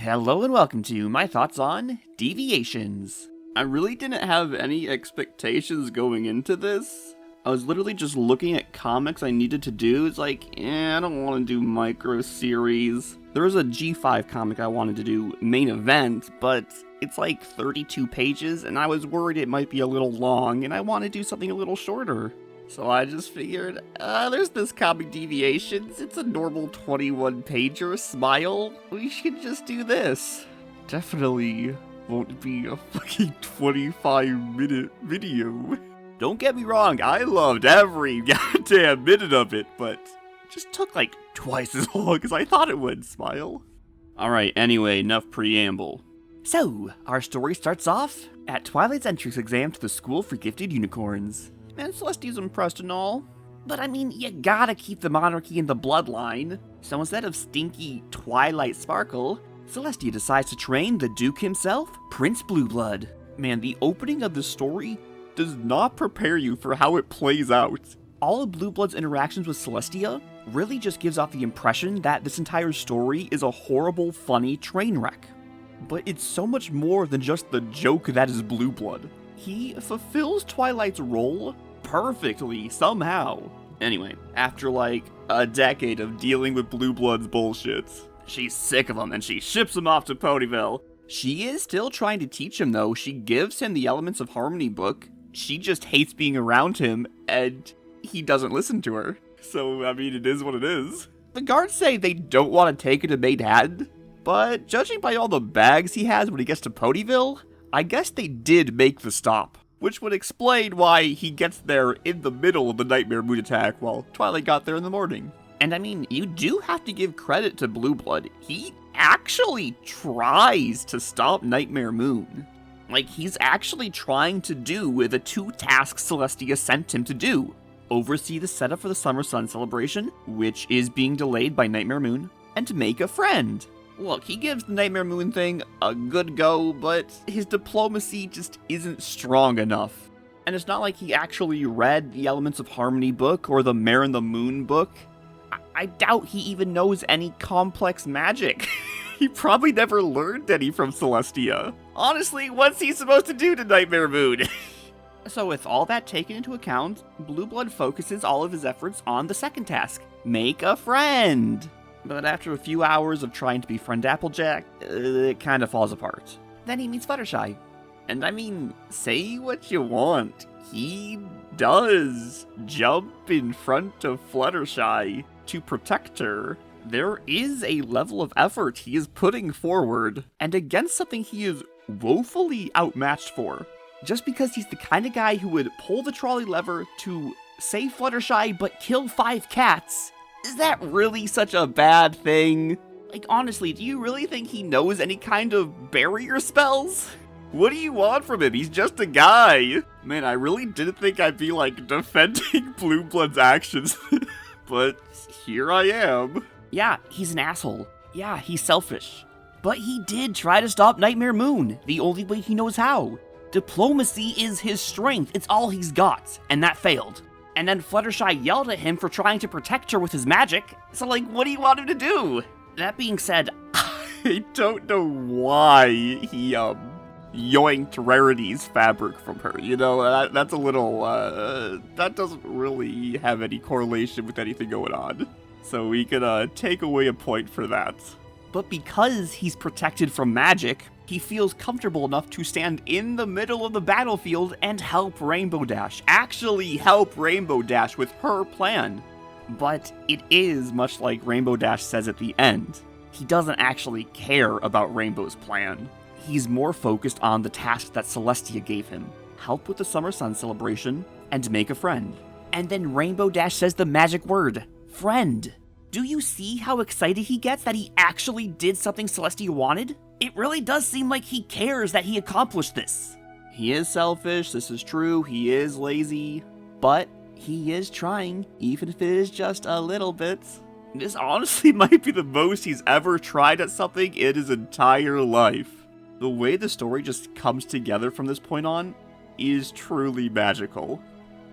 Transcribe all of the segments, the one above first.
Hello and welcome to my thoughts on Deviations. I really didn't have any expectations going into this. I was literally just looking at comics I needed to do. It's like, I don't want to do micro series. There was a G5 comic I wanted to do main event, but it's like 32 pages and I was worried it might be a little long and I want to do something a little shorter. So I just figured, there's this comic Deviations, it's a normal 21-pager, smile, we should just do this. Definitely won't be a fucking 25-minute video. Don't get me wrong, I loved every goddamn minute of it, but it just took like twice as long as I thought it would, smile. Alright, anyway, enough preamble. So, our story starts off at Twilight's entrance exam to the School for Gifted Unicorns. And Celestia's impressed and all, but I mean, you gotta keep the monarchy in the bloodline. So instead of stinky Twilight Sparkle, Celestia decides to train the Duke himself, Prince Blueblood. Man, the opening of the story does not prepare you for how it plays out. All of Blueblood's interactions with Celestia really just gives off the impression that this entire story is a horrible, funny train wreck. But it's so much more than just the joke that is Blueblood. He fulfills Twilight's role perfectly, somehow. Anyway, after like a decade of dealing with Blueblood's bullshit, she's sick of him and she ships him off to Ponyville. She is still trying to teach him though. She gives him the Elements of Harmony book. She just hates being around him and he doesn't listen to her. So, I mean, it is what it is. The guards say they don't want to take her to Maidhattan, but judging by all the bags he has when he gets to Ponyville, I guess they did make the stop, which would explain why he gets there in the middle of the Nightmare Moon attack while Twilight got there in the morning. And I mean, you do have to give credit to Blueblood. He actually tries to stop Nightmare Moon. Like, he's actually trying to do the two tasks Celestia sent him to do. Oversee the setup for the Summer Sun celebration, which is being delayed by Nightmare Moon, and to make a friend. Look, he gives the Nightmare Moon thing a good go, but his diplomacy just isn't strong enough. And it's not like he actually read the Elements of Harmony book or the Mare and the Moon book. I doubt he even knows any complex magic. He probably never learned any from Celestia. Honestly, what's he supposed to do to Nightmare Moon? So with all that taken into account, Blueblood focuses all of his efforts on the second task, make a friend. But after a few hours of trying to befriend Applejack, it kind of falls apart. Then he meets Fluttershy. And I mean, say what you want, he does jump in front of Fluttershy to protect her. There is a level of effort he is putting forward, and against something he is woefully outmatched for. Just because he's the kind of guy who would pull the trolley lever to save Fluttershy but kill 5 cats. Is that really such a bad thing? Like, honestly, do you really think he knows any kind of barrier spells? What do you want from him? He's just a guy. Man, I really didn't think I'd be, like, defending Blueblood's actions. But here I am. Yeah, he's an asshole. Yeah, he's selfish. But he did try to stop Nightmare Moon, the only way he knows how. Diplomacy is his strength. It's all he's got. And that failed. And then Fluttershy yelled at him for trying to protect her with his magic. So, like, what do you want him to do? That being said, I don't know why he, yoinked Rarity's fabric from her. You know, that's a little, that doesn't really have any correlation with anything going on. So we could, take away a point for that. But because he's protected from magic, he feels comfortable enough to stand in the middle of the battlefield and help Rainbow Dash. Actually help Rainbow Dash with her plan. But it is much like Rainbow Dash says at the end. He doesn't actually care about Rainbow's plan. He's more focused on the task that Celestia gave him. Help with the Summer Sun celebration and make a friend. And then Rainbow Dash says the magic word, friend. Do you see how excited he gets that he actually did something Celestia wanted? It really does seem like he cares that he accomplished this. He is selfish, this is true, he is lazy, but he is trying, even if it is just a little bit. This honestly might be the most he's ever tried at something in his entire life. The way the story just comes together from this point on is truly magical.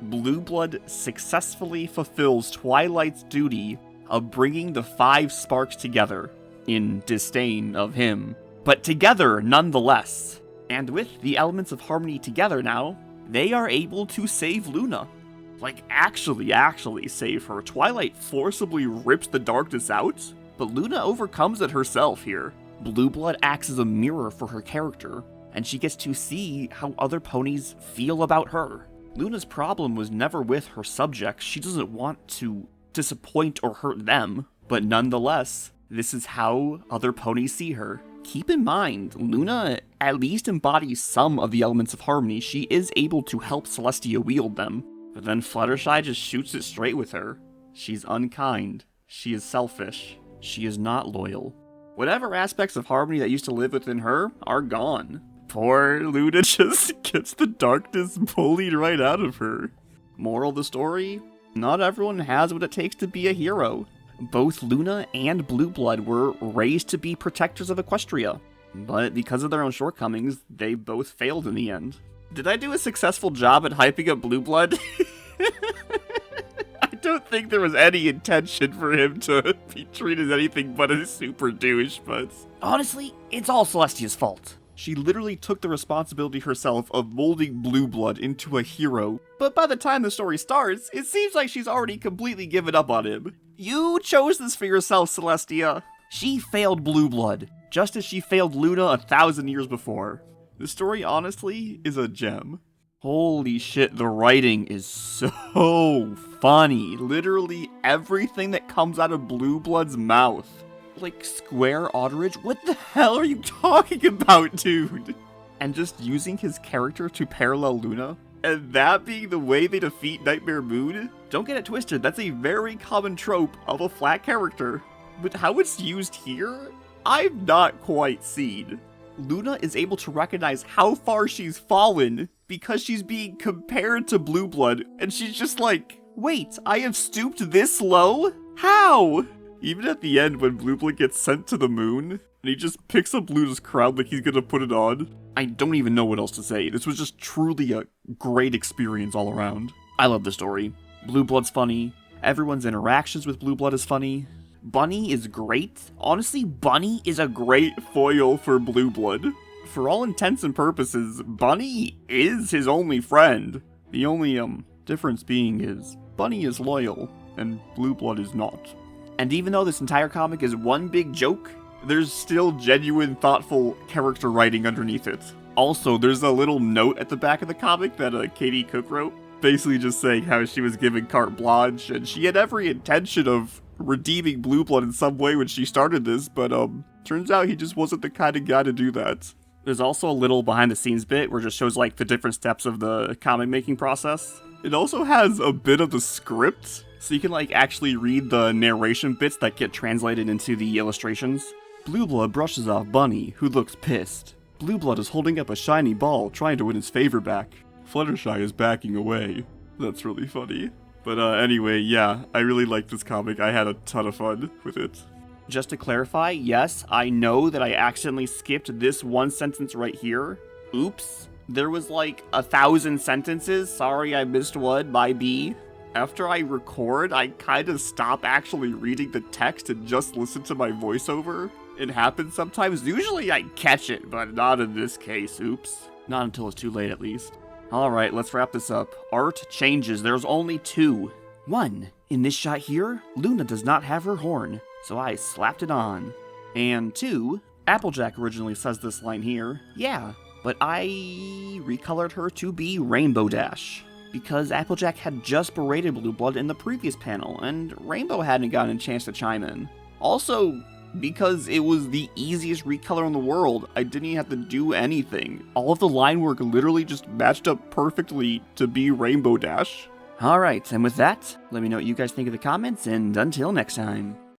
Blueblood successfully fulfills Twilight's duty of bringing the 5 sparks together, in disdain of him, but together nonetheless. And with the elements of harmony together now, they are able to save Luna. Like, actually save her. Twilight forcibly rips the darkness out, but Luna overcomes it herself here. Blue Blood acts as a mirror for her character, and she gets to see how other ponies feel about her. Luna's problem was never with her subjects. She doesn't want to disappoint or hurt them, but nonetheless, this is how other ponies see her. Keep in mind, Luna at least embodies some of the elements of harmony. She is able to help Celestia wield them, but then Fluttershy just shoots it straight with her. She's unkind. She is selfish. She is not loyal. Whatever aspects of harmony that used to live within her are gone. Poor Luna just gets the darkness bullied right out of her. Moral of the story? Not everyone has what it takes to be a hero. Both Luna and Blue Blood were raised to be protectors of Equestria, but because of their own shortcomings, they both failed in the end. Did I do a successful job at hyping up Blue Blood? I don't think there was any intention for him to be treated as anything but a super douche, but honestly, it's all Celestia's fault. She literally took the responsibility herself of molding Blue Blood into a hero, but by the time the story starts, it seems like she's already completely given up on him. You chose this for yourself, Celestia. She failed Blue Blood, just as she failed Luna 1,000 years before. The story, honestly, is a gem. Holy shit, the writing is so funny. Literally everything that comes out of Blue Blood's mouth. Like, Square Otteridge? What the hell are you talking about, dude? And just using his character to parallel Luna, and that being the way they defeat Nightmare Moon? Don't get it twisted, that's a very common trope of a flat character. But how it's used here, I've not quite seen. Luna is able to recognize how far she's fallen because she's being compared to Blue Blood, and she's just like, wait, I have stooped this low? How? Even at the end when Blue Blood gets sent to the moon, and he just picks up Luna's crown like he's gonna put it on, I don't even know what else to say. This was just truly a great experience all around. I love the story. Blue Blood's funny. Everyone's interactions with Blue Blood is funny. Bunny is great. Honestly, Bunny is a great foil for Blue Blood. For all intents and purposes, Bunny is his only friend. The only, difference being is, Bunny is loyal, and Blue Blood is not. And even though this entire comic is one big joke, there's still genuine, thoughtful character writing underneath it. Also, there's a little note at the back of the comic that Katie Cook wrote, basically just saying how she was given carte blanche, and she had every intention of redeeming Blue Blood in some way when she started this, but turns out he just wasn't the kind of guy to do that. There's also a little behind the scenes bit where it just shows like the different steps of the comic making process. It also has a bit of the script, so you can like actually read the narration bits that get translated into the illustrations. Blue Blood brushes off Bunny, who looks pissed. Blue Blood is holding up a shiny ball, trying to win his favor back. Fluttershy is backing away. That's really funny. But anyway, yeah, I really like this comic. I had a ton of fun with it. Just to clarify, yes, I know that I accidentally skipped this one sentence right here. Oops. There was like 1,000 sentences. Sorry, I missed one. My B. After I record, I kind of stop actually reading the text and just listen to my voiceover. It happens sometimes. Usually I catch it, but not in this case. Oops. Not until it's too late, at least. Alright, let's wrap this up. Art changes. There's only 2. 1. In this shot here, Luna does not have her horn, so I slapped it on. And 2. Applejack originally says this line here. Yeah, but I recolored her to be Rainbow Dash, because Applejack had just berated Blue Blood in the previous panel, and Rainbow hadn't gotten a chance to chime in. Also, because it was the easiest recolor in the world, I didn't even have to do anything. All of the line work literally just matched up perfectly to be Rainbow Dash. Alright, and with that, let me know what you guys think in the comments, and until next time.